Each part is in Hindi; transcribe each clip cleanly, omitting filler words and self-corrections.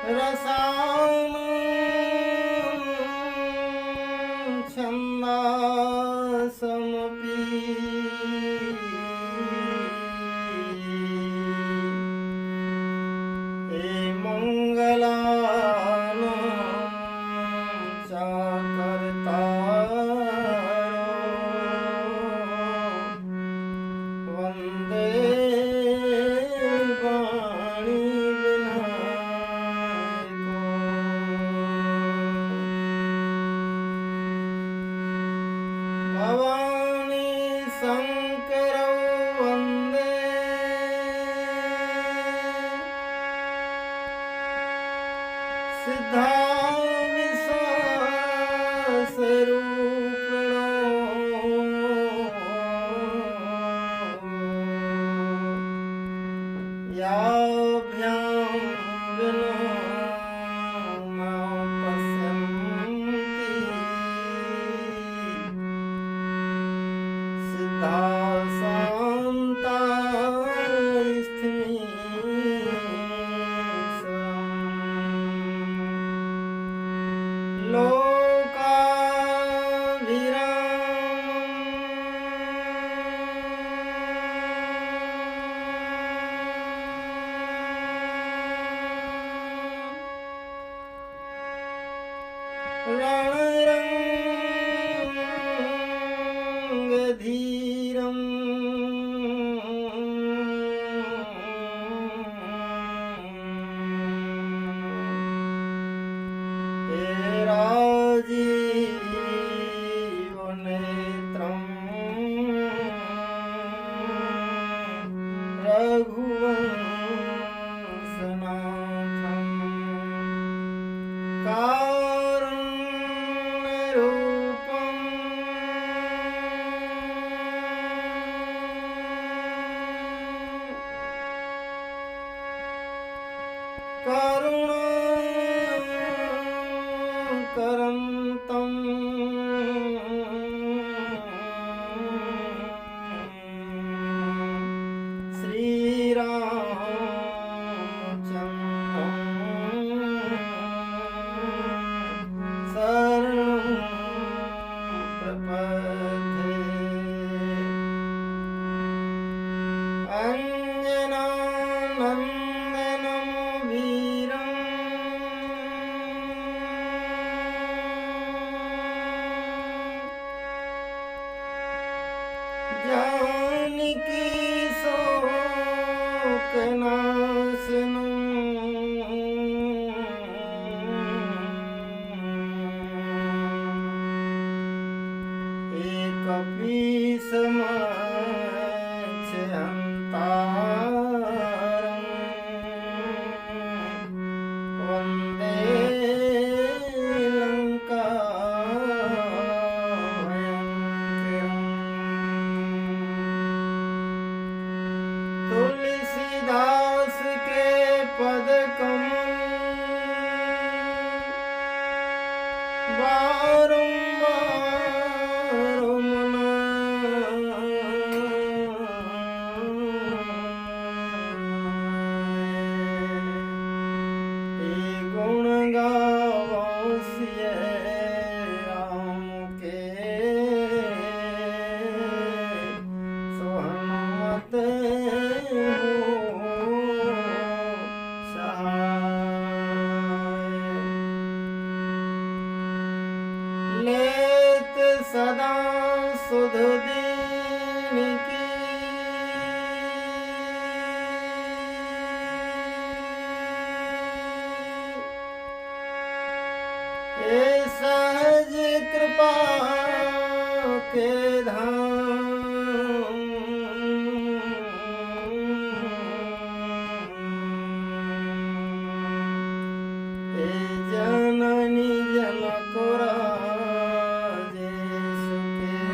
रसानं छन्दासमपि हे मङ्गलानां च कर्तारो वन्दे भवानी शंकरौ वन्दे सिद्धाविश्वासरूपिणो याभ्यां विना मां पश्यन्ति रणरङ्गधीरम् हे राजीवनेत्रं रघुवंशनाथं कारुण्यरूपं करुणाकरं तं श्रीरामचन्द्रं शरणं प्रपद्ये अञ्जनानन्दनं वीरं जानकी शोकनाशनं एकपीसमच्छहन्तारं वन्दे लङ्काभयङ्करम् तुलसीदास के पद कमल बारंबार मनाए गुण गावो सिय राम के सोहनुमत लेत सदा सुध दीन की ये सहज कृपा के धाम हे जननी जनक राजेश के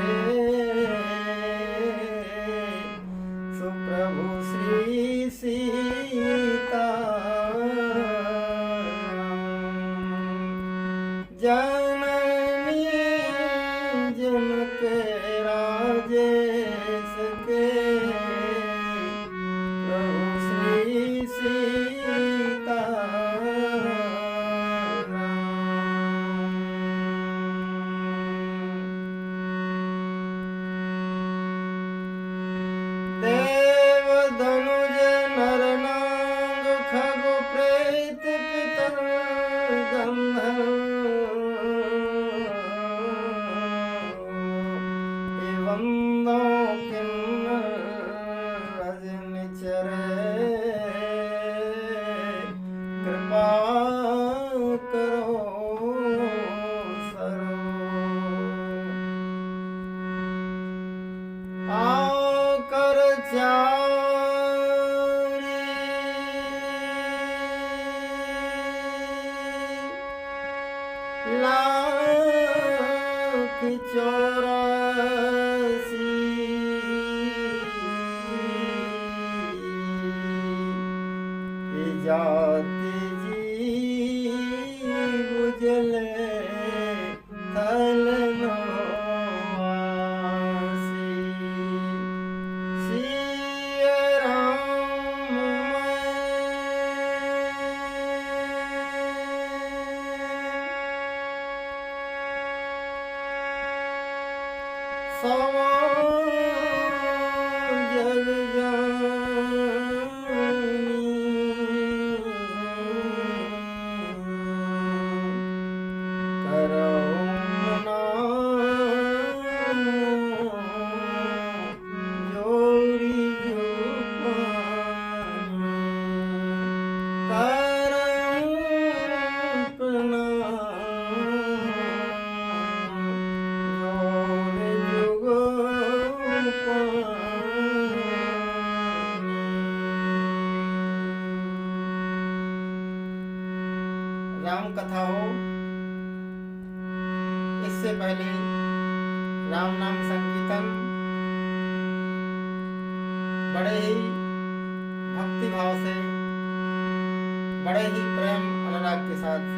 गंधर्व वंदो किन्नर रजनिचर कृपा करो सरो आकर चारी लाख 84 जाति जीव जले थल नवासी सिय राम सवा जग राम कथा हो इससे पहले राम नाम संकीर्तन बड़े ही भक्ति भाव से बड़े ही प्रेम अनुराग के साथ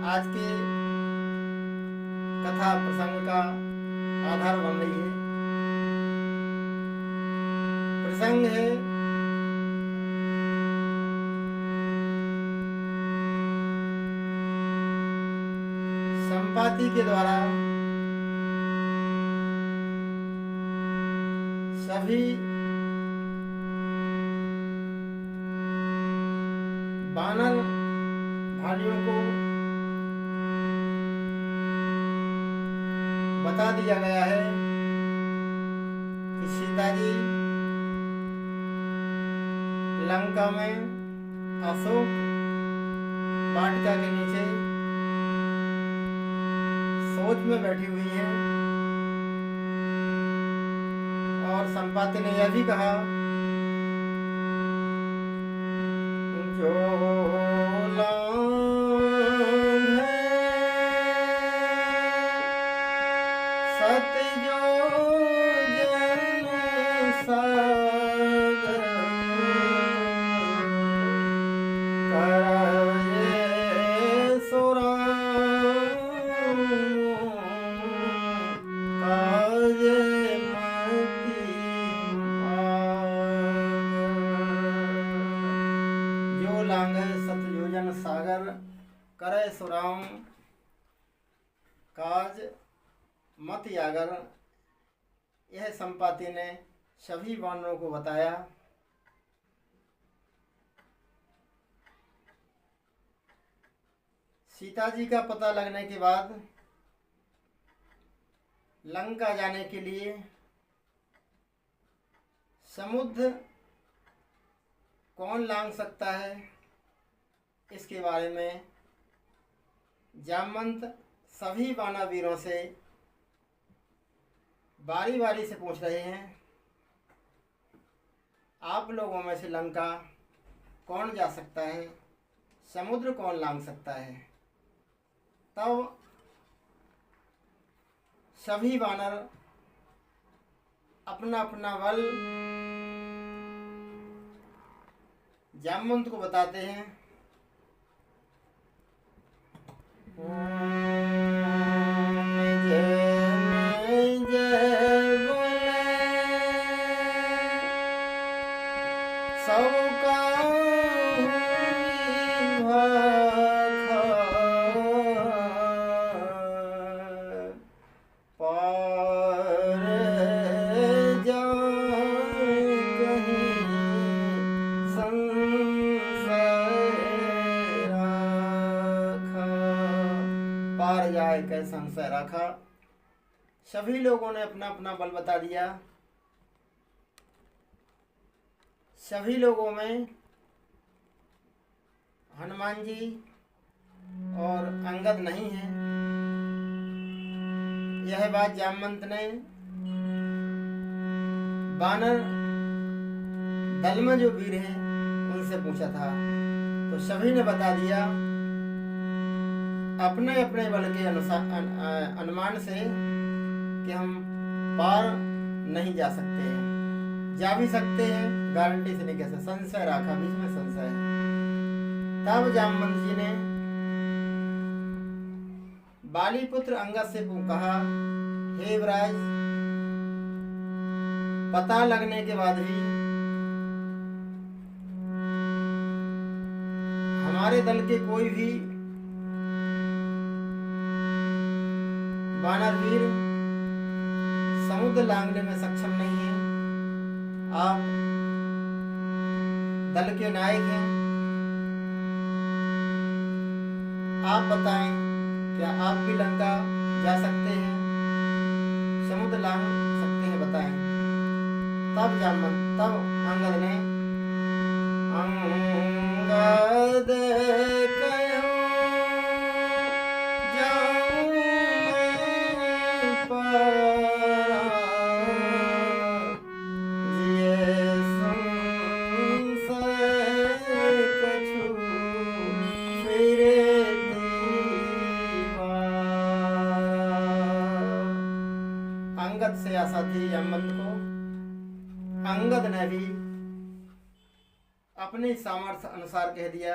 आज के कथा प्रसंग का आधार बन रही है। प्रसंग है संपाति के द्वारा सभी वानर भाइयों को बता दिया गया है कि सीता जी लंका में अशोक वाटिका के नीचे सोच में बैठी हुई हैं। और संपाति ने यह भी कहा, जो सागर करे सुराम काज मत यागर। यह संपाति ने सभी वानरों को बताया। सीता जी का पता लगने के बाद लंका जाने के लिए समुद्र कौन लांघ सकता है, इसके बारे में जामवंत सभी वानर वीरों से बारी बारी से पूछ रहे हैं, आप लोगों में से लंका कौन जा सकता है, समुद्र कौन लांघ सकता है। तब सभी वानर अपना अपना बल जामवंत को बताते हैं। कै संशय रखा। सभी लोगों ने अपना अपना बल बता दिया। सभी लोगों में हनुमान जी और अंगद नहीं है। यह बात जामवंत ने वानर दल में जो वीर हैं उनसे पूछा था, तो सभी ने बता दिया अपने अपने बल के अनुमान से कि हम पार नहीं जा सकते हैं। जा भी सकते हैं, गारंटी से नहीं कह सकते। संशय रखा, बीच में संशय। तब जामवंत जी ने बाली पुत्र अंगद से कहा, हे युवराज, पता लगने के बाद भी हमारे दल के कोई भी वानर वीर समुद्र लांघने में सक्षम नहीं है। आप दल के नायक हैं, आप बताएं, क्या आप भी लंका जा सकते हैं, समुद्र लांघ सकते हैं, बताएं। तब अंगद ने अंगद से आशा थी जामवंत को। अंगद ने भी अपने सामर्थ्य अनुसार कह दिया,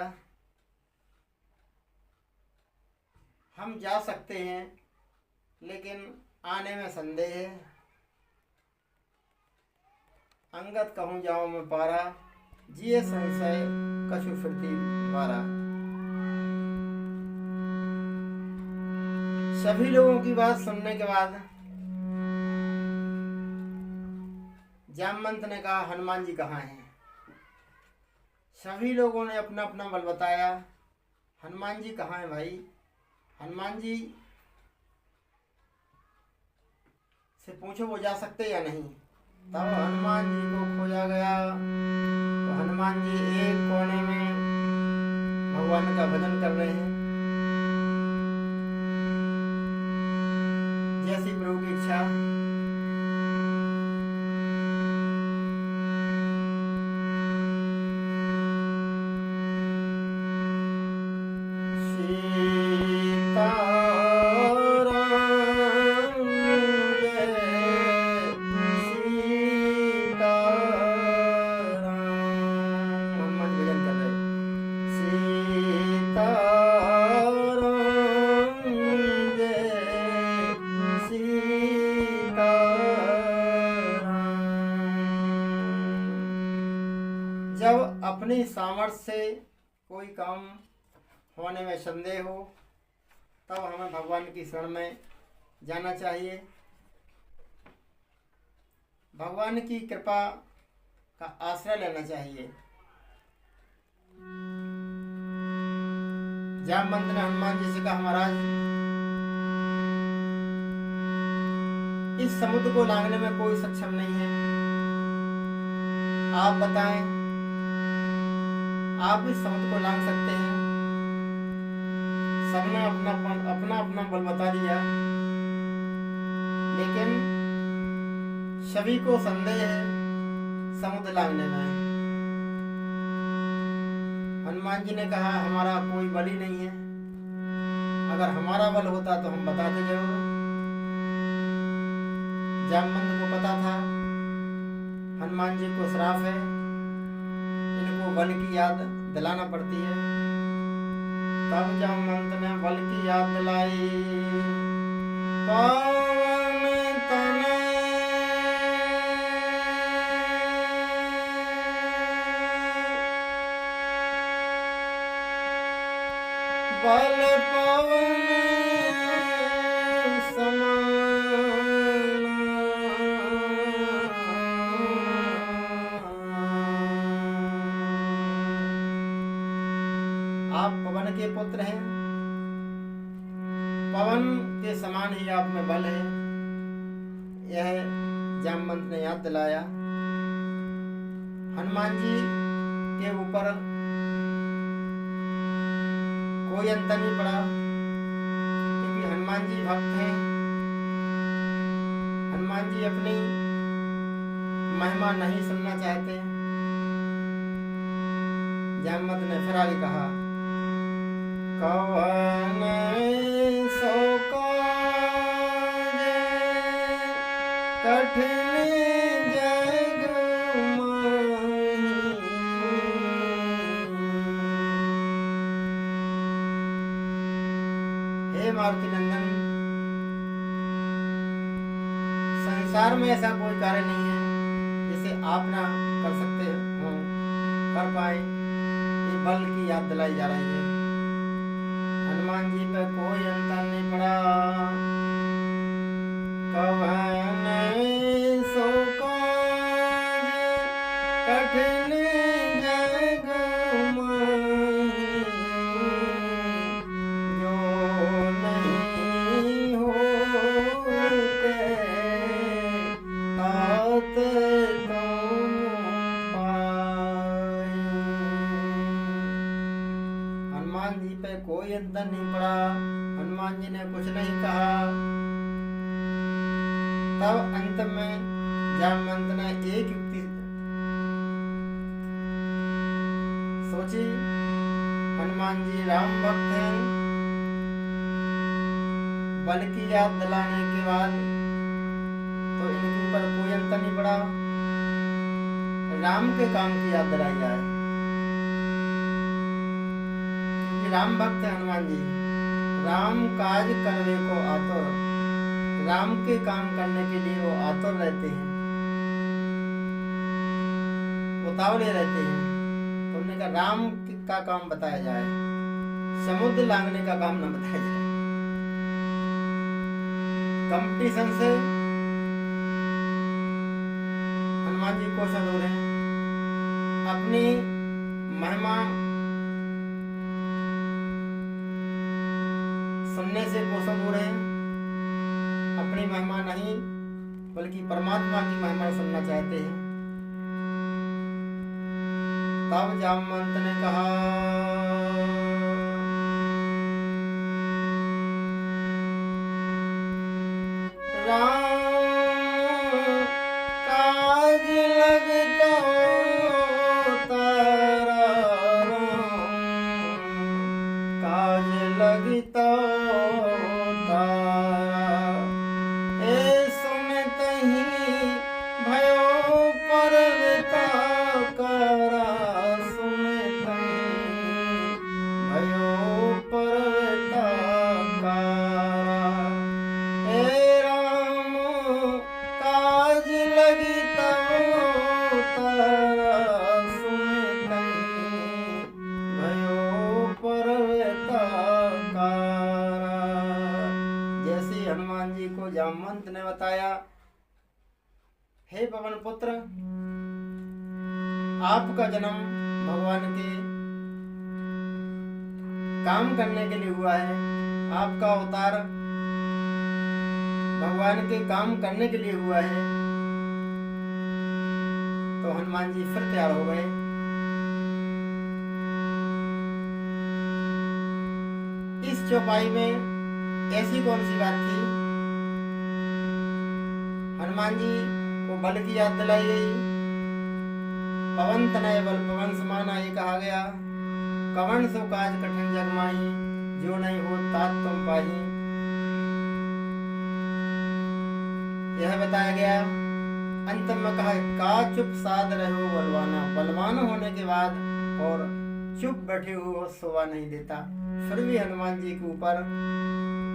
हम जा सकते हैं लेकिन आने में संदेह है। अंगत कहूँ जाऊँ मैं पारा, जिए संशय कछु फिरती द्वारा। सभी लोगों की बात सुनने के बाद जामवंत ने कहा, हनुमान जी कहाँ हैं? सभी लोगों ने अपना अपना बल बताया। हनुमान जी कहाँ हैं भाई? हनुमान जी से पूछो वो जा सकते या नहीं। तब हनुमान जी को खोजा गया तो हनुमान जी एक कोने में भगवान का भजन कर रहे हैं। जैसी प्रभु की इच्छा। जब अपनी सामर्थ्य से कोई काम होने में संदेह हो तब हमें भगवान की शरण में जाना चाहिए। भगवान की कृपा का आश्रय लेना चाहिए। जामवंत ने हनुमान जी से कहा, महाराज इस समुद्र को लांघने में कोई सक्षम नहीं है, आप बताएं, आप इस समुद्र को लांघ सकते हैं? सबने अपना अपना बल बता दिया, लेकिन सभी को संदेह है समुद्र लांघने में। हनुमान जी ने कहा, हमारा कोई बल ही नहीं है, अगर हमारा बल होता तो हम बताते जरूर। जामवंत को पता था हनुमान जी को श्राप है, इनको बल की याद दिलाना पड़ती है। तब जामवंत ने बल की याद दिलाई। पवन तनय बल पवन आप पवन के पुत्र हैं, पवन के समान ही आप में बल है, यह जामवंत ने याद दिलाया। हनुमान जी के ऊपर कोई अंतर नहीं पड़ा, क्योंकि हनुमान जी भक्त हैं। हनुमान जी अपनी महिमा नहीं सुनना चाहते। जामवंत ने फिर आगे कहा, कवन सो काज कठिन जग माही। हे मारुति नंदन, संसार में ऐसा कोई कार्य नहीं है जिसे आप ना कर सकते हो, कर पाए। ये बल की याद दिलाई जा रही है। हनुमान जी पे कोई अंतर नहीं पड़ा। कवन सो काज कठिन जग माही, जो नहीं होते तात तुम पाई। हनुमान जी पे कोई अंतर नहीं पड़ा। हनुमान जी ने कुछ नहीं कहा। तब अंत में जामवंत ने एक युक्ति सोची। हनुमान जी राम भक्त हैं, बल की याद दिलाने के बाद तो इनके ऊपर कोई अंतर नहीं पड़ा। राम के काम की याद दिलाई जाए, राम भक्त है हनुमान जी। राम काज करने को आतुर, राम के काम करने के लिए वो आतुर रहते हैं, उतावले रहते हैं। तो उन्होंने कहा राम का काम बताया जाए, समुद्र लांघने का काम न बताया जाए। कंपटीशन से हनुमान जी क्वेश्चन हो रहे हैं, अपनी महिमा सुनने से क्वेश्चन हो रहे हैं, अपनी महिमा नहीं बल्कि परमात्मा की महिमा सुनना चाहते हैं। तब जामवंत ने कहा राम काज लगता तारा, काज लगता तारा, ए सुनतहि भयो परवता करा, सुनतहि भयो परवता करा, ए राम काज लगता तारा, सुनतहि भयो परवता करा। जैसे हनुमान जी को जामवंत ने बताया, हे पवन पुत्र, आपका जन्म भगवान के काम करने के लिए हुआ है, आपका अवतार भगवान के काम करने के लिए हुआ है। तो हनुमान जी फिर तैयार हो गए। इस चौपाई में ऐसी कौन सी बात थी? हनुमान जी को बल की याद दिलाई गई। पवन तनय बल पवन समाना ये कहा गया। कवन सो काज कठिन जग माही, जो नहीं हो तात तुम पाही, यह बताया गया। अंत में कहा का चुप साध रहो बलवाना, बलवान होने के बाद और चुप बैठे हुए शोभा नहीं देता। फिर भी हनुमान जी के ऊपर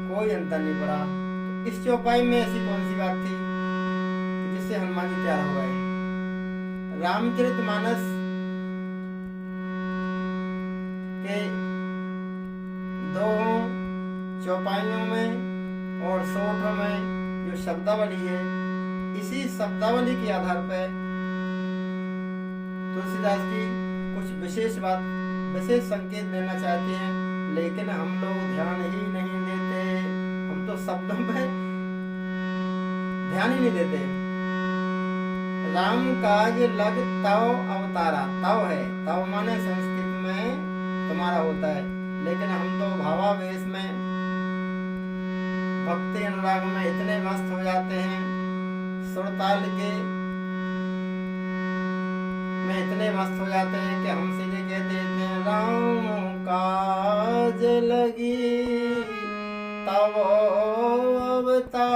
कोई अंतर नहीं पड़ा। तो इस चौपाई में ऐसी कौन सी बात थी जिससे हनुमान जी तैयार हो गए? रामचरितमानस के दो चौपाइयों में और सोठों में जो शब्दावली है, इसी शब्दावली के आधार पर तुलसीदास जी कुछ विशेष संकेत देना चाहते हैं, लेकिन हम लोग ध्यान ही नहीं देते। हम तो शब्दों पे ध्यान ही नहीं देते। राम काज लग तव अवतारा, तव है, तव माने संस्कृत में तुम्हारा होता है, लेकिन हम तो भावावेश में भक्ति अनुराग में इतने मस्त हो जाते हैं, सुरताल के में इतने मस्त हो जाते हैं कि हम सीधे कह देते हैं राम काज लगी तब अवतारा,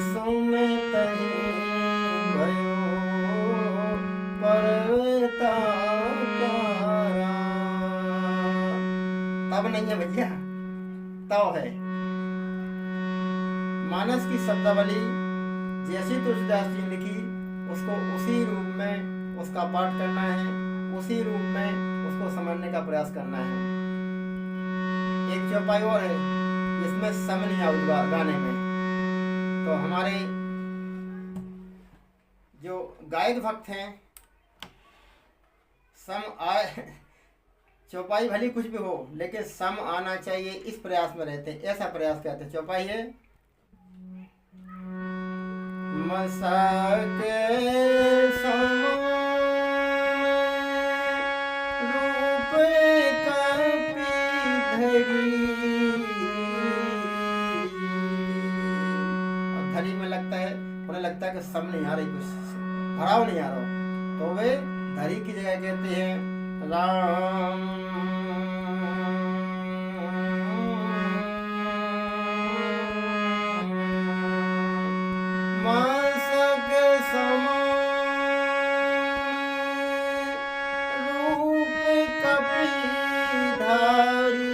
सुनतहि भयो परवता करा। तब नहीं है भैया, तब है। मानस की शब्दावली जैसी तुलसीदास जी लिखी, उसको उसी रूप में उसका पाठ करना है, उसी रूप में उसको समझने का प्रयास करना है। एक चौपाई और है जिसमें सम नहीं आउगा गाने में। तो हमारे जो गायक भक्त हैं, सम आए, चौपाई भली कुछ भी हो लेकिन सम आना चाहिए, इस प्रयास में रहते हैं। ऐसा प्रयास करते हैं। चौपाई है मसक समान रूप कपि धरी, और धरी में लगता है, उन्हें लगता है कि सम नहीं आ रही, कुछ भराव नहीं आ रहा, तो वे धरी की जगह कहते हैं राम मसक समान रूप धारी।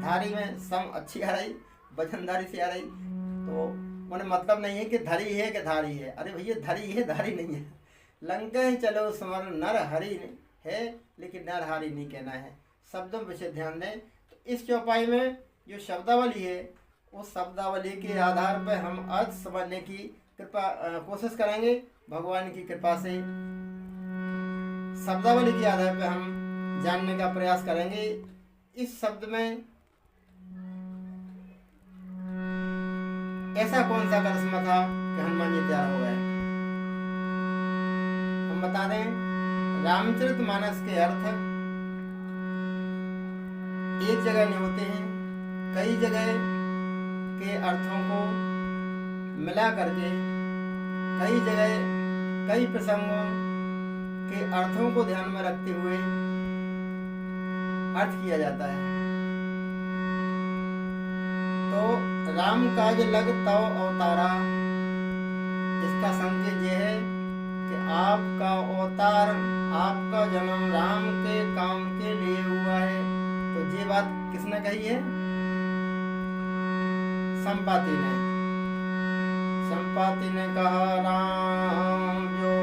धारी में सम अच्छी आ रही, वजनधारी से आ रही, तो उन्हें मतलब नहीं है कि धरी है कि धारी है। अरे भैया धरी है, धारी नहीं है। लंका चलो समर नर हरी है, लेकिन नर हारी नहीं कहना है। शब्दों पर विशेष ध्यान दें। तो इस चौपाई में जो शब्दावली है, उस शब्दावली के आधार पर हम अर्थ समझने की कोशिश करेंगे भगवान की कृपा से। शब्दावली के आधार पर हम जानने का प्रयास करेंगे इस शब्द में ऐसा कौन सा करिश्मा था कि हनुमान जी तैयार हो गए। हम बता दें, रामचरितमानस के अर्थ एक जगह नहीं होते हैं, कई जगह के अर्थों को मिला करके, कई जगह कई प्रसंगों के अर्थों को ध्यान में रखते हुए अर्थ किया जाता है। तो राम काज लग तव अवतारा, इसका संकेत यह है कि आपका अवतार, आपका जन्म राम के काम के लिए हुआ है। तो ये बात किसने कही है? संपाति ने। संपाति ने कहा राम जो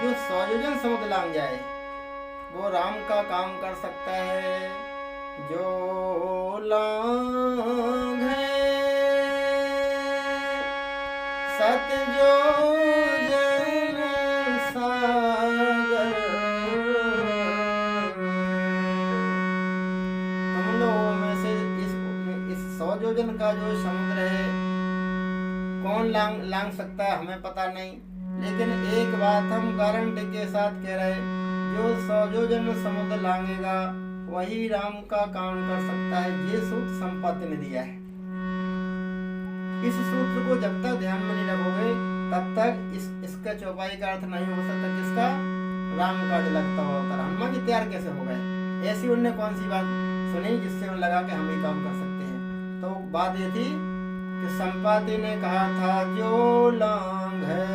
जो सौजोजन समुद्र लांग जाए वो राम का काम कर सकता है। जो लांग सतयोजन सागर। हम लोगों में से इस 100 योजन का जो समुद्र है कौन लांग सकता है हमें पता नहीं, लेकिन एक बात हम गारंटी के साथ कह रहे, जो 100 योजन समुद्र लांगेगा वही राम का काम कर सकता है। ये सूत्र संपाति ने दिया है। इस सूत्र को जब तक ध्यान में नहीं रखोगे तब तक इसका चौपाई का अर्थ नहीं हो सकता। किसका? राम का लगता होता हनुमान जी तैयार कैसे हो गए? ऐसी उनने कौन सी बात सुनी जिससे उन्हें लगा कि हम ही काम कर सकते हैं? तो बात ये थी कि संपाति ने कहा था जो लांग है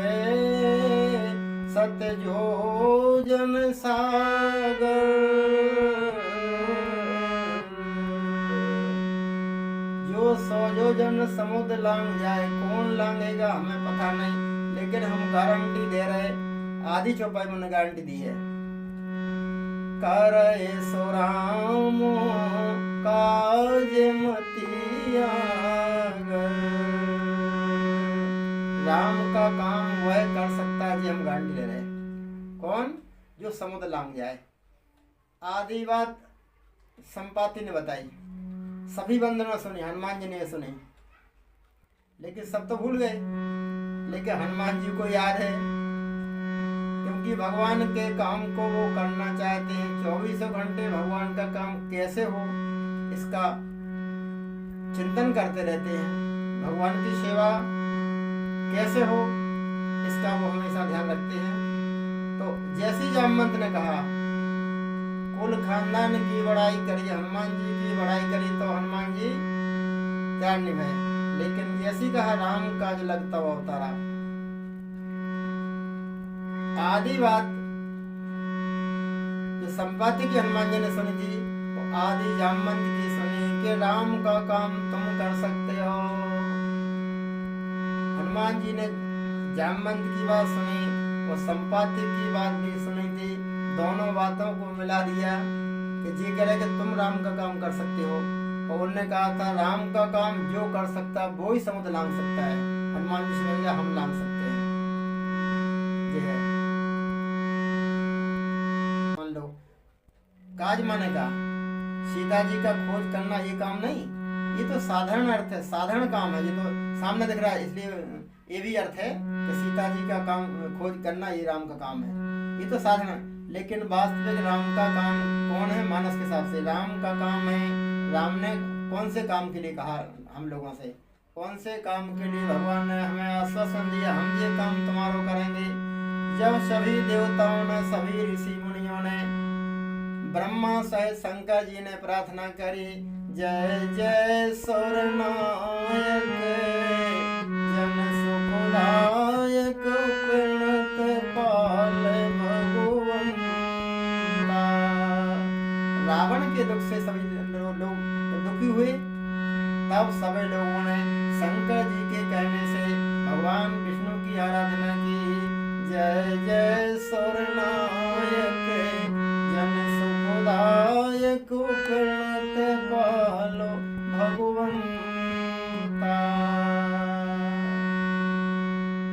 सतयोजन सागर। जो 100 योजन समुद्र लांग जाए, कौन लांगेगा हमें पता नहीं, लेकिन हम गारंटी दे रहे। आधी चौपाई में उन्होंने गारंटी दी है। करे सो राम काज मति आगर। राम का काम वह कर सकता है जी, हम गारंटी ले रहे। कौन? जो समुद्र लांग जाए। आधी बात संपाति ने बताई, सभी बंदर ने सुनी, हनुमान जी ने सुनी, लेकिन सब तो भूल गए। लेकिन हनुमान जी को याद है, क्योंकि भगवान के काम को वो करना चाहते हैं। 24 घंटे भगवान का काम कैसे हो इसका चिंतन करते रहते हैं। भगवान की सेवा कैसे हो इसका वो हमेशा ध्यान रखते हैं। तो जैसी जामवंत ने कहा कुल खानदान की बड़ाई करी, हनुमान जी की बड़ाई करी, तो हनुमान जी तैयार नहीं भय। लेकिन जैसी कहा राम काज लगता हुआ अवतारा। आधी बात जो संपाति की हनुमान जी ने सुनी थी वो आधी जामवंत की सुनी कि राम का काम तुम कर सकते हो। हनुमान जी ने जामवंत की बात सुनी और संपाति की बात भी सुनी थी। दोनों बातों को मिला दिया कि जी करे कि तुम राम का काम कर सकते हो। और उन्होंने कहा था राम का काम जो कर सकता है वो ही समुद्र लांग सकता है। हनुमान जी समझ गया हम लांग सकते हैं। ये है मान लो काज माने का सीता जी का खोज करना, ये काम नहीं, ये तो साधारण अर्थ है, साधारण काम है। ये तो सामने दिख रहा है, इसलिए ये भी अर्थ है कि सीता जी का काम खोज करना ये राम का काम है। ये तो साधारण, लेकिन वास्तविक राम का काम कौन है? मानस के हिसाब से राम का काम है। राम ने कौन से काम के लिए कहा हम लोगों से? कौन से काम के लिए भगवान ने हमें आश्वासन दिया हम ये काम तुम्हारो करेंगे? जब सभी देवताओं ने, सभी ऋषि मुनियों ने, ब्रह्मा सहित शंकर जी ने प्रार्थना करी, जय जय सूर्यनारायण उससे सभी लोग दुखी हुए। तब सभी लोगों ने शंकर जी के कहने से भगवान विष्णु की आराधना की। जय जय सुरनायक जन सुखदायक प्रणत पालो भगवंता।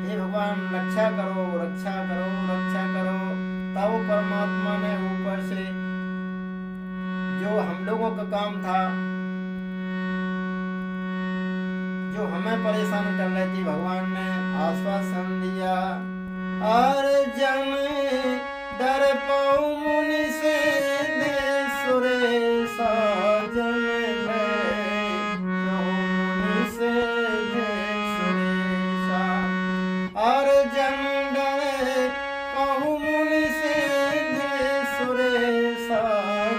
हे भगवान रक्षा करो रक्षा करो रक्षा करो। तब परमात्मा ने ऊपर से जो हम लोगों का काम था, जो हमें परेशान कर रही थी, भगवान ने आश्वासन दिया। अर्जुन डर पाऊ मुनि से दे सुरेशा जन मुनि से दे सुरेशा। अर्जुन डर पाऊ मुनि से दे सुरेशा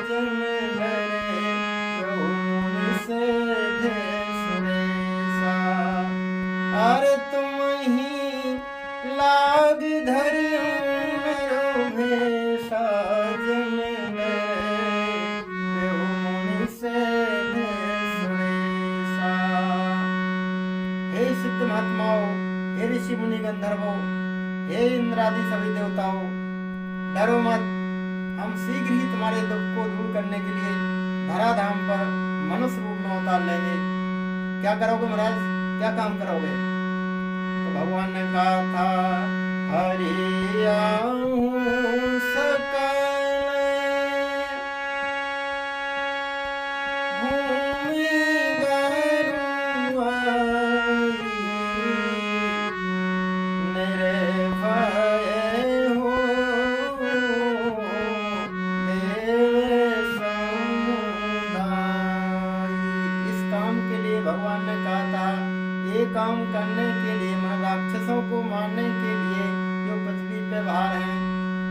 जन मुनि से दे सुरेशा। अरे तुम ही लाग धरियो मेरो भेषा जन मुनि से दे सुरेशा। हे सिद्ध महात्माओं, हे ऋषि मुनि गंधर्वों, हे इंद्रादि सभी देवताओं, डरो मत। हम शीघ्र ही तुम्हारे दुख को दूर करने के लिए धराधाम पर मनुष्य रूप में उतार लेंगे। क्या करोगे महाराज, क्या काम करोगे? तो भगवान ने कहा था हरि आऊं सकल भूमि गरुआई निर्भय हो देव समुदाय। इस काम के लिए भगवान ने कहा था, ये काम करने के लिए, मन राक्षसों को मारने के लिए जो पृथ्वी पे भार हैं,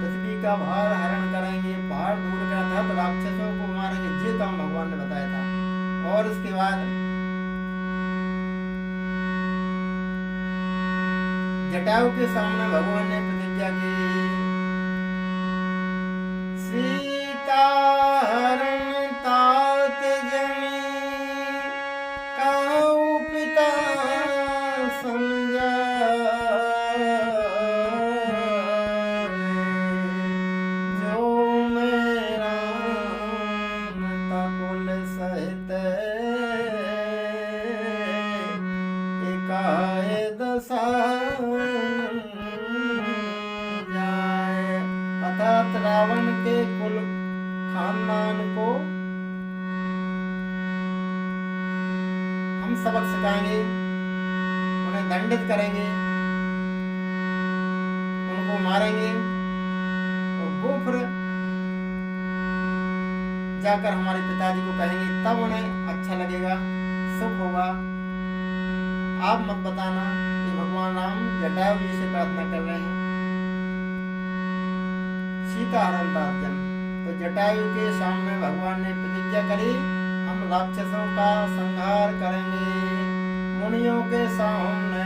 पृथ्वी का भार हरण करेंगे, भार दूर करना था तो राक्षसों को मारेंगे, ये काम भगवान ने बताया था। और उसके बाद जटायु के सामने भगवान ने प्रतिज्ञा की, सीता हरण तात जनी कहूँ पिता समझाए। जो मेरा कुल सहित एकाए दशा जाए। अर्थात रावण के कुल खानदान को हम सबक सिखाएंगे, उन्हें दंडित करेंगे, उनको मारेंगे और वो फिर जाकर हमारे पिताजी को कहेंगे, तब उन्हें अच्छा लगेगा, सुख होगा। आप मत बताना कि भगवान राम जटायु जी से प्रार्थना कर रहे हैं सीता हरण तार्जन। तो जटायु के सामने भगवान ने प्रतिज्ञा करी, हम राक्षसों का संहार करेंगे। मुनियों के सामने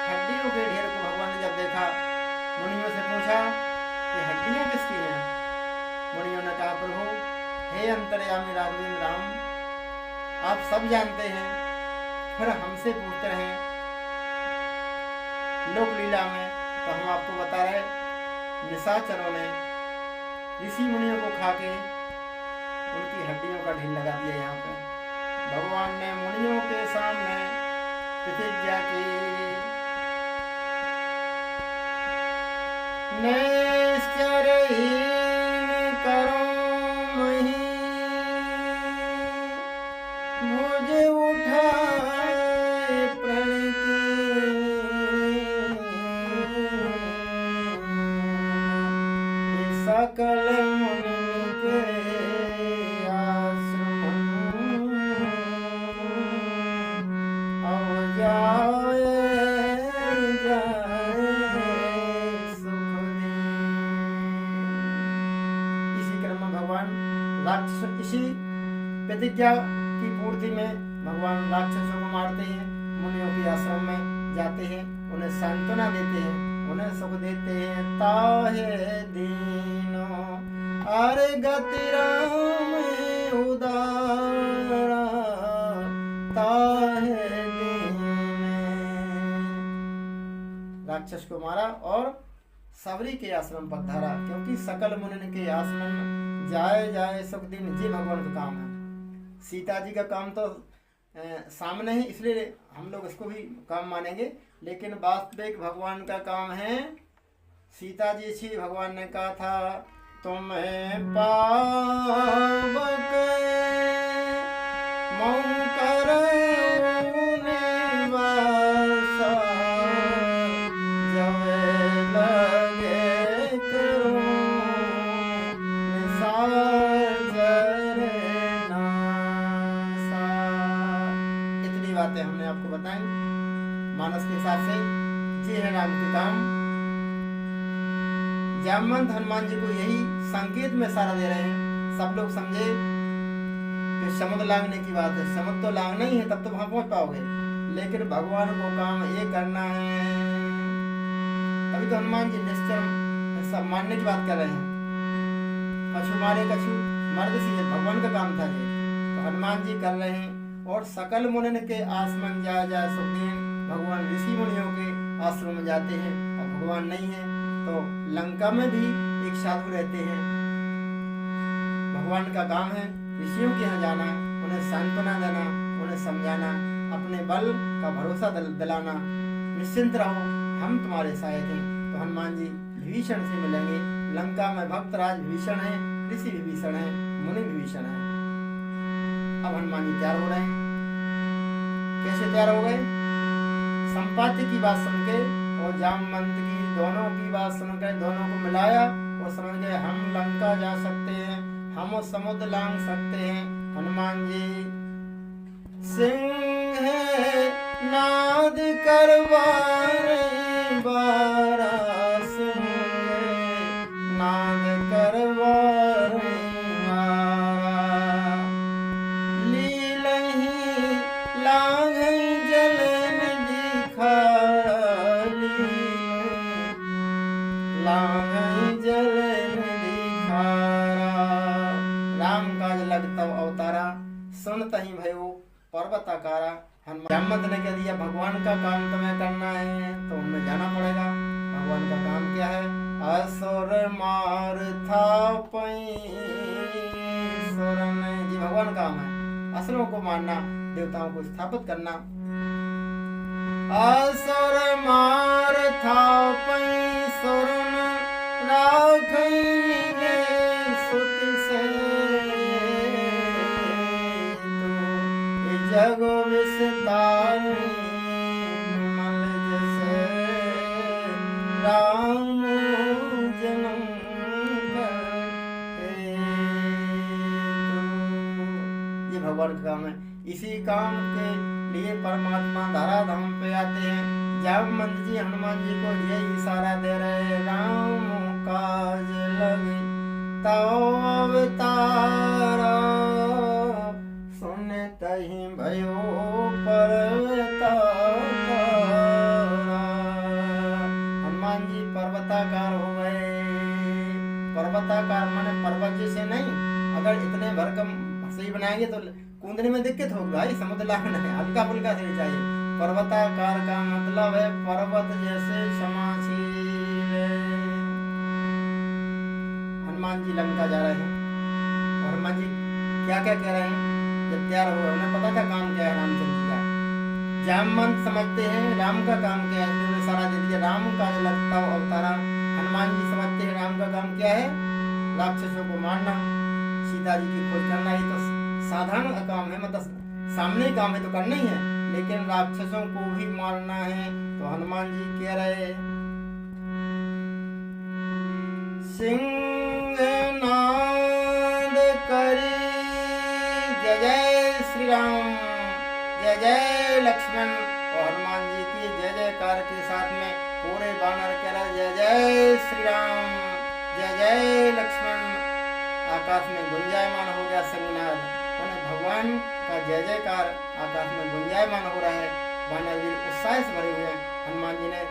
हड्डियों के ढेर को भगवान ने जब देखा, मुनियों से पूछा कि हड्डियां किसकी हैं? मुनियों ने कहा, प्रभु हे अंतर्यामी राघवेंद्र राम, आप सब जानते हैं, फिर हमसे पूछते रहे लोक लीला में, तो हम आपको बता रहे, निशाचरों ने ऋषि मुनियों को खा के उनकी हड्डियों का ढेर लगा दिया। यहाँ पे भगवान ने मुनियों के सामने प्रतिज्ञा की, निश्चरहीन करो मही भुज उठाए प्रण की सकल मुनि के आश्रम अब जाए राक्षस। इसी प्रतिज्ञा की पूर्ति में भगवान राक्षसों को मारते हैं मुनियों के आश्रम में जाते हैं, उन्हें सांत्वना देते हैं, उन्हें सुख देते हैं। ताहे दीनो अरे गति राम उदारा, ताहे राक्षस को मारा और सबरी के आश्रम पर धरा, क्योंकि सकल मुनिन के आश्रम जाए जाए सुख दिन, जी भगवान का काम है। सीता जी का काम तो सामने है, इसलिए हम लोग इसको भी काम मानेंगे, लेकिन वास्तविक भगवान का काम है। सीता जी छी भगवान ने कहा था, तुम्हें पावक मऊ कर हमने आपको बताई मानस के हिसाब से। ये है राम के काम। जामवंत हनुमान जी को यही संकेत में सारा दे रहे हैं। सब लोग समझे कि समुद्र लांघने की बात है, समुद्र तो लांघना ही है, तब तो वहां पहुंच पाओगे, लेकिन भगवान को काम ये करना है। तभी तो हनुमान जी निश्चय सब मानने की बात कर रहे हैं। कछु मारे कछु मर्द सी, भगवान का काम था ये, तो हनुमान जी कर रहे हैं। और सकल मुनिन के आश्रम जाए जाए सुख दिन, भगवान ऋषि मुनियों के आश्रम में जाते हैं। अब भगवान नहीं है तो लंका में भी एक साधु रहते हैं। भगवान का काम है ऋषियों के यहाँ जाना, उन्हें सांत्वना देना, उन्हें समझाना, अपने बल का भरोसा दिलाना, निश्चिंत रहो हम तुम्हारे सहायक हैं। तो हनुमान जी विभीषण से मिलेंगे। लंका में भक्तराज विभीषण है, ऋषि विभीषण है, मुनि विभीषण है। अब हनुमान जी तैयार हो रहे हैं। कैसे तैयार हो गए? संपाति की बात सुन के और जामवंत की, दोनों की बात सुनकर दोनों को मिलाया और समझ गए हम लंका जा सकते हैं, हम समुद्र लांघ सकते हैं। हनुमान जी सिंह नाद करवारे बारा, सिंह नाद करवारे सुनता ही भयो पर्वताकारा। जामवंत ने कह दिया भगवान का काम तुम्हें करना है तो उनमें जाना पड़ेगा। भगवान का काम क्या है? असुर मार था जी भगवान का काम है असुरों को मारना, देवताओं को स्थापित करना। असुर मार था सुरन राखैंगे सुति से, जग विस्तार मल जैसे राम जन्म करे। ये भगवान का काम है। इसी काम के लिए परमात्मा धराधाम पे आते हैं। जामवंत जी हनुमान जी को यही इशारा दे रहे, राम काज लगे तो अवतारा, तही भयो पर्वताकारा। हनुमान जी पर्वताकार हो गए। पर्वताकार माने पर्वत जैसे नहीं, अगर इतने भरकम सही बनाएंगे तो कूदने में दिक्कत होगी भाई, समुद्र लांघना है, हल्का फुल्का से चाहिए। पर्वताकार का मतलब है पर्वत जैसे क्षमाशील। हनुमान जी लंका जा रहे हैं और हनुमान जी क्या क्या कह रहे हैं? जब तैयार हुए उन्हें पता था काम क्या है रामचंद्र जी का। जामवंत समझते हैं राम का काम क्या है, उन्होंने सारा दे दिया, राम का लगता अवतारा। हनुमान जी समझते हैं राम का काम क्या है? राक्षसों को मारना, सीता जी की खोज करना। ये तो साधारण काम है, मतलब सामने काम है तो करना ही है, लेकिन राक्षसों को भी मारना है। तो हनुमान जी कह रहे सिंहनाद करी जय जय श्री राम, जय जय लक्ष्मण। और हनुमान जी की जय जयकार के साथ में पूरे बानर कह रहे जय जय श्री राम, जय जय लक्ष्मण। आकाश में गुंजायमान हो गया सिंहनाद, भगवान का जय जयकार आकाश में गुंजायमान हो रहा है। वानर वीर उत्साह से भरे हुए हैं। हनुमान जी ने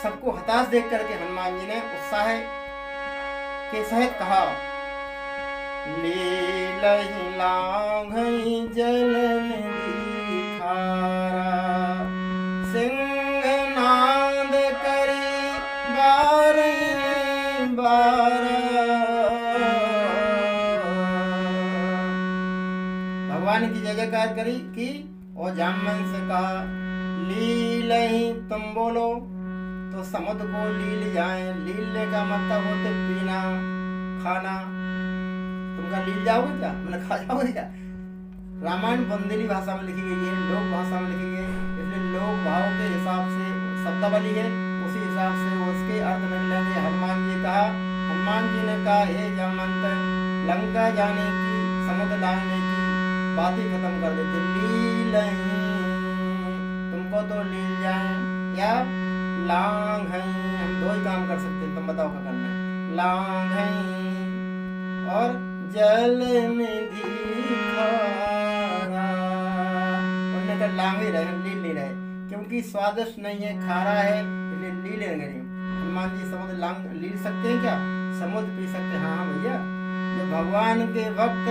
सबको हताश देख करके हनुमान जी ने उत्साह के सहित कहा, लीलहि लांघई जल निधि खारा, सिंहनाद करी बारहि बारा। भगवान की जय जयकार करी की और जामवंत से कहा, लीलहि तुम बोलो तो समुद्र को लील जाए। लीलने का मतलब होते पीना खाना। तुम का लील जाओगे क्या, मैंने खा जाओगे क्या। रामायण बुंदेली भाषा में लिखी गई है, लोक भाषा में लिखी गई है, इसलिए लोक भाव के हिसाब से शब्दावली है, उसी हिसाब से उसके अर्थ निकलेंगे। हनुमान जी कहा, हनुमान जी ने कहा, हे जामवंत, लंका जाने की समुद्र लांघने की बात ही खत्म कर देते। लील तुमको तो लील जाए या लांग है, हम दो ही काम कर सकते हैं, तुम बताओ क्या करना है। लांग है और जल निधि खारा। उन्होंने कहा लांग ही रहे, लील नहीं रहे, क्योंकि स्वादिष्ट नहीं है, खारा है, इसलिए लील नहीं। हनुमान जी समुद्र लांग लील सकते हैं क्या, समुद्र पी सकते हैं। हाँ भैया, जो भगवान के भक्त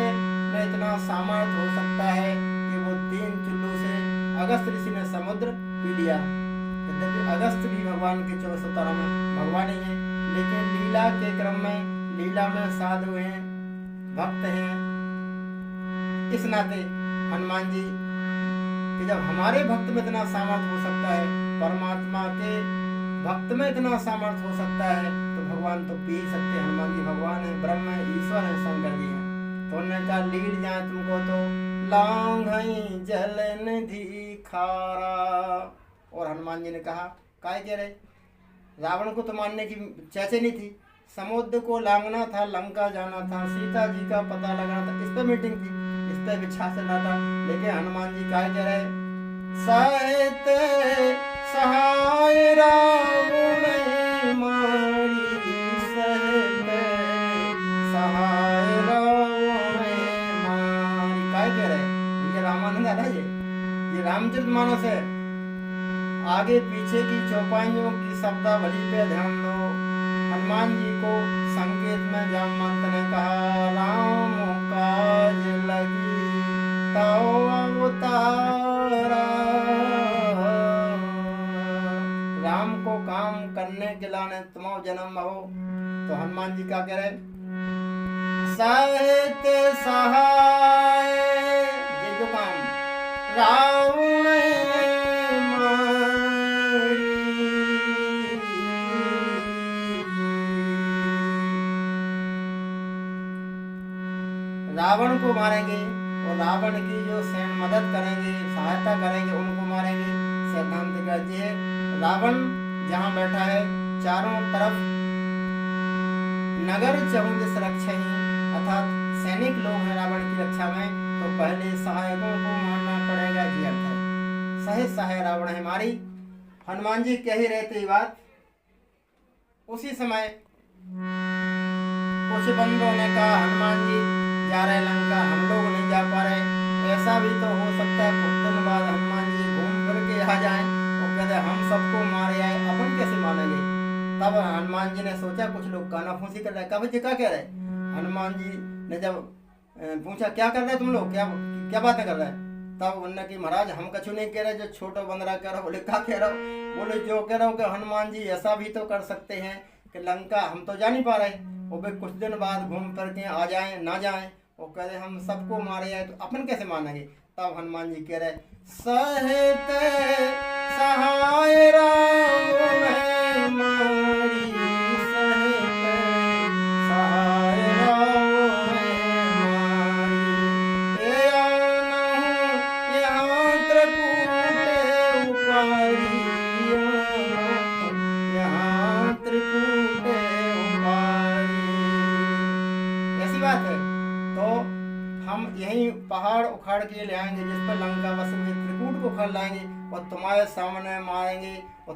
में इतना सामर्थ्य हो सकता है कि वो 3 चुल्लू से अगस्त ऋषि ने समुद्र पी लिया। यद्यपि अगस्त भी भगवान के 24 अवतारों में भगवान ही है, लेकिन लीला के क्रम में लीला में साधु हैं, भक्त हैं। इस नाते हनुमान जी कि जब हमारे भक्त में इतना सामर्थ्य हो सकता है, परमात्मा के भक्त में इतना सामर्थ्य हो सकता है, तो भगवान तो पी ही सकते हैं। हनुमान जी भगवान है, ब्रह्म है, ईश्वर है, शंकर जी है। तो उन्होंने कहा लील जाए तुमको तो लांघई जल निधि खारा। और हनुमान जी ने कहा, काय कह रहे, रावण को तो मारने की चैचनी थी, समुद्र को लांघना था, लंका जाना था, सीता जी का पता लगाना था, इस पे मीटिंग थी, इस पे विचार चलना था। लेकिन हनुमान जी काय कह रहे, सहित सहाय रावण मारी, सहित सहाय रावण मारी। काय कह रहे, ये रामानंद है, ये रामचरितमानस है। आगे पीछे की चौपाइयों की शब्दावली पे ध्यान दो। हनुमान जी को संकेत में जामवंत ने कहा, राम काज लगी तौ अवतारा। राम को काम करने के लाने तुम जन्म हो। तो हनुमान जी क्या कह रहे, सहित सहाय, ये जो काम रावण रावण को मारेंगे और रावण की जो सैन्य मदद करेंगे, सहायता करेंगे, उनको मारेंगे। सिद्धांत कहती है रावण जहाँ बैठा है चारों तरफ नगर चहुंद सुरक्षा ही, अर्थात सैनिक लोग हैं रावण की रक्षा में, तो पहले सहायकों को मारना पड़ेगा। ये अर्थ है, सहित सहाय रावण है मारी। हनुमान जी कह ही रहे थे बात, उसी समय कुछ बंदों ने कहा, हनुमान जी जा रहे लंका, हम लोग नहीं जा पा रहे। ऐसा भी तो हो सकता है कुछ दिन बाद हनुमान जी घूम फिर के आ जाएं और कहते हम सबको मारे आए, अपन कैसे मानेंगे। तब हनुमान जी ने सोचा, कुछ लोग कानाफूसी कर रहे, कभी क्या कह रहे। हनुमान जी ने जब पूछा क्या कर रहे तुम लोग, क्या बातें कर रहे हैं, तब उन्होंने कि महाराज हम कछु नहीं कह रहे, जो छोटा बंदरा कह रहा। बोले क्या कह रहा हो, बोले जो कह रहा हूँ कि हनुमान जी ऐसा भी तो कर सकते हैं कि लंका हम तो जा नहीं पा रहे, वो भी कुछ दिन बाद घूम फिर के आ जाएं ना जाएं, वो कह रहे हम सबको मारे आए, तो अपन कैसे मानेंगे। तब हनुमान जी कह रहे, सहित सहाय रावण मारी, सहित सहाय रावण मारी, यहाँ त्रिकूटे उपारी, यहाँ त्रिकूटे उपारी। ऐसी बात है, तो हम यही पहाड़ उखाड़ के ले आएंगे जिस पर लंका बस में, त्रिकूट को उखाड़ लाएंगे और तुम्हारे सामने मारेंगे, और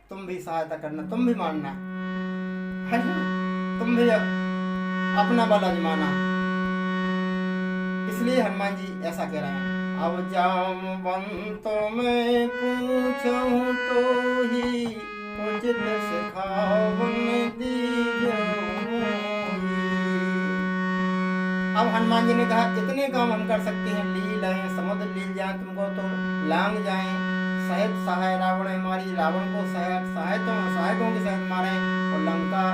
तुम भी सहायता करना, तुम भी मारना है, तुम भी अपना बल आजमाना। इसलिए हनुमान जी ऐसा कह रहे हैं। अब जामवंतों में पूछूं तो ही उचित सिखावन दीजो मोहि। अब हनुमान जी ने कहा इतने काम हम कर सकते हैं, लील है समुद्र लील जाए तुमको तो लांग जाए, सहित सहाय रावण हमारी, रावण को सहायकों के सहित मारे और लंका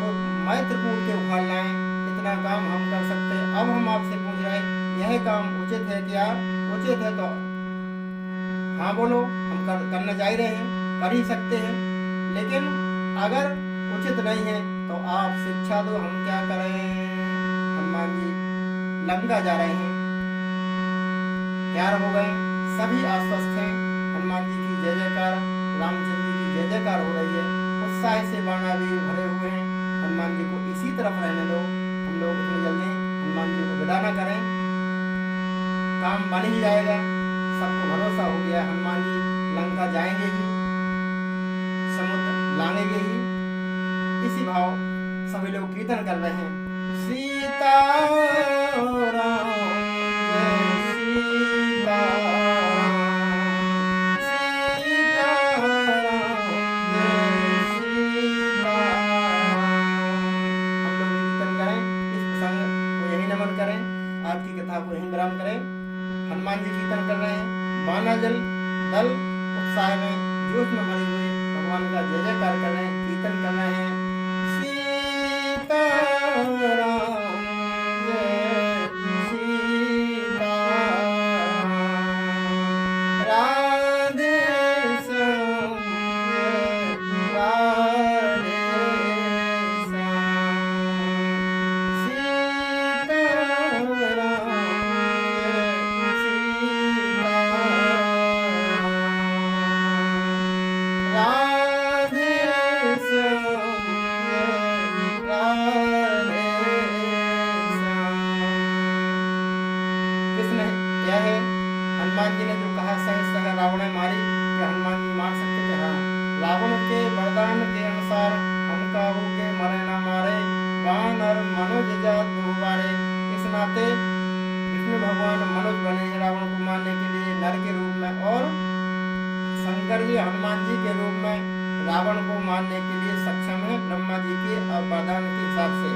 को मैत्रकूट के उखाड़ लाए, इतना काम हम कर सकते हैं। अब हम आपसे पूछ रहे हैं यह काम उचित है क्या? उचित है तो हाँ बोलो, हम करना चाह रहे हैं, कर ही सकते हैं, लेकिन अगर उचित नहीं है तो आप शिक्षा दो, हम क्या करें। हनुमान जी लंका जा रहे हैं, तैयार हो गए, सभी आश्वस्त हैं, हनुमान जी की जय जयकार, रामचंद्र जी की जय जयकार हो रही है, उत्साह से बाणा भी भरे हुए हैं। हनुमान जी को इसी तरफ रहने दो, हम लोग इतनी जल्दी हनुमान जी को विदा न करें, काम बन ही जाएगा, सबको भरोसा हो गया हनुमान जी लंका जाएंगे ही, समुद्र लांघेंगे ही। इसी भाव सभी लोग कीर्तन कर रहे हैं, सीताराम जय सीताराम, सीताराम जय सीताराम। हम लोग कीर्तन करें, इस प्रसंग को यही नमन करें, आज की कथा को यही विराम करें। हनुमान जी कीर्तन कर रहे हैं, बानाजल दल उत्साह में जोश में भरे हुए भगवान का जय जयकार कर रहे हैं, कीर्तन कर रहे हैं, सीताराम जय सीताराम, राधे श्याम जय राधे श्याम, सीताराम जय सीताराम, राधे श्याम जय राधे श्याम। किसने क्या है? हनुमान जी ने जो कहा सह रावण मारी, कि हनुमान जी मार सकते थे? हाँ, रावण के वरदान के अनुसार हम काबू के मरे ना मारे, वानर मनोज जात दुबारे। इस नाते विष्णु भगवान मनुज बने हैं रावण को मारने के लिए नर के रूप में, और शंकर जी हनुमान जी के रूप में रावण को मारने के लिए सक्षम है ब्रह्मा जी के वरदान के हिसाब से।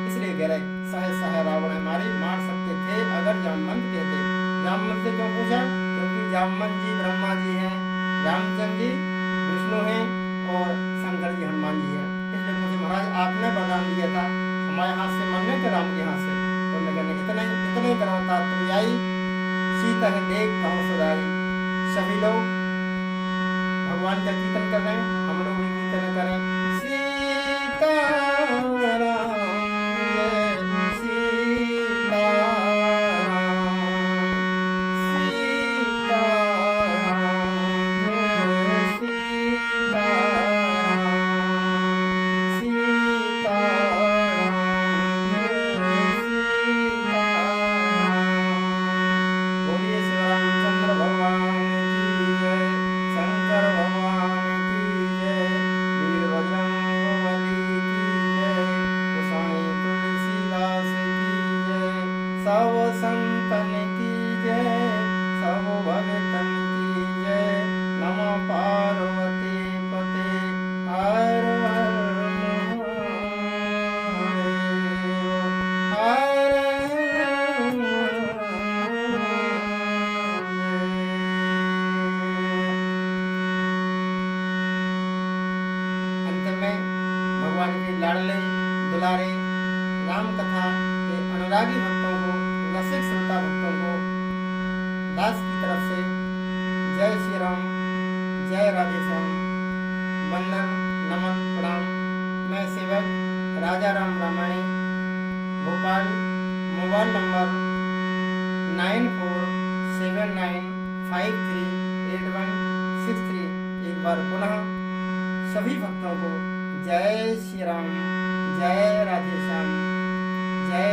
इसलिए कह रहे सह रावण हमारी मार सकते थे अगर जामवंत कहते। जामवंत से क्यों पूछा? क्योंकि जामवंत जी ब्रह्मा जी हैं, रामचंद्र जी विष्णु हैं और शंकर जी हनुमान जी हैं। इसलिए मुझे महाराज आपने वरदान दिया था हमारे हाथ से मरने के, राम के हाथ से, तो मैं कहने इतना ही करवाता तुम आई, सीता है देख कहो सुधारी। सभी लोग भगवान का कीर्तन कर रहे हैं, हम लोग भी कीर्तन करें, सीताराम जय सीताराम, सीताराम जय सीताराम, सीताराम जय सीताराम। बोलिए श्री रामचंद्र भगवान की जय, शंकर भगवान की जय, वीरभद्रंग बली की जय, गोसाई तुलसीदास की जय, सब संतन की जय, सब भगतन की जय। नमो पार्वती पते हर हर महादेव, हर हर महादेव। अंत में भगवान के लाडले दुलारे राम कथा के अनुरागी भक्तों को, रसिक श्रोता भक्तों को दास की तरफ से जय श्री राम, जय राधे श्याम, वंदन नमन प्रणाम। मैं सेवक राजा राम रामायणी, भोपाल, मोबाइल नंबर 9479538163। एक बार पुनः सभी भक्तों को जय श्री राम, जय राधे श्याम, जय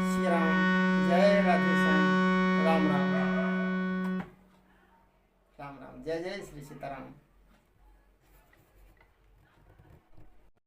श्री राम, जय राधे श्याम, राम राम, राम राम, जय जय श्री सीताराम।